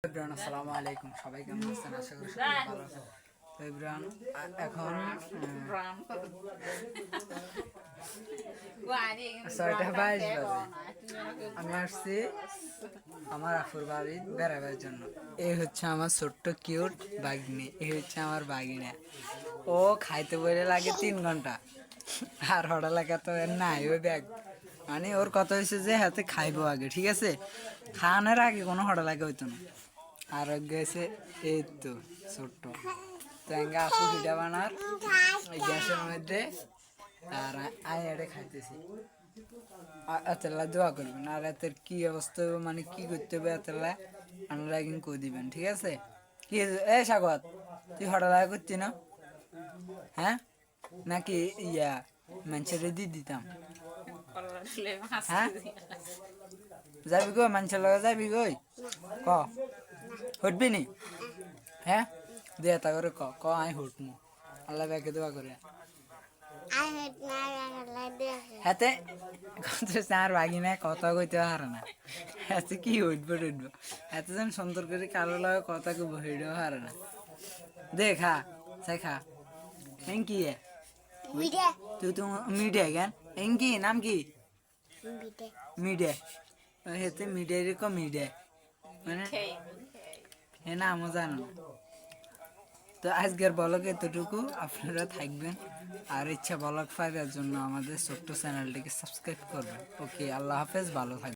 Everyone আসসালামু আলাইকুম, সবাই কেমন আছেন? আশা করি সবাই ভালো আছেন। তো এভরিওয়ান এখন 6:22 বাজে। আমি আসছি আমার আফুর বাড়ি বেড়াবার জন্য। এই হচ্ছে আমার ছোট্ট কিউট বাগিনী, এই হচ্ছে আমার বাগিনা। ও খাইতে বলে লাগে 3 ঘন্টা, আর হঠাৎ তো এর নাই ওই ব্যাগ। মানে ওর কথা হয়েছে যে হাতে খাইবো আগে, ঠিক আছে? খাওয়ানোর আগে কোনো হঠাৎ লাগে হইতো না। আর গেছে এই তো ছোট্ট ট্যাঙ্গা আপু পিঠা বানার ওই গ্যাসের মধ্যে, আর আয়ারে খাইতেছি। এতলা দোয়া করবেন, আর এতের কি অবস্থা হবে, মানে কি করতে হবে এতলা আপনারা একদিন করে দিবেন, ঠিক আছে? কি এ স্বাগত, তুই হঠাৎ লাগে করছি না? হ্যাঁ, নাকি ইয়া মানুষের দিয়ে দিতাম? হ্যাঁ, যাবি গো মানুষের লগে যাবি গই? ক হটবি নি? হ্যাঁ, দিয়ে তা করে ক আই হটমু, আল্লাহ ব্যাকে দোয়া করে। হাতে আর বাগি না, কথা কইতে হারে না। হাতে কি উঠবো টুটবো, এত যেন সুন্দর করে কালো লাগে, কথা কব হেঁটেও হারে না। দে খা, চাই খা। কি তুই তো মিডিয়া জ্ঞান কি নাম কি? মিডিয়া, হেতে মিডিয়া রেখো মিডিয়া, মানে হে নামও জানো না। তো আজকের ব্লগ এতটুকু, আপনারা থাকবেন, আর ইচ্ছা ব্লগ পাওয়ার জন্য আমাদের ছোট্ট চ্যানেলটিকে সাবস্ক্রাইব করবেন। ওকে, আল্লাহ হাফেজ, ভালো থাকবেন।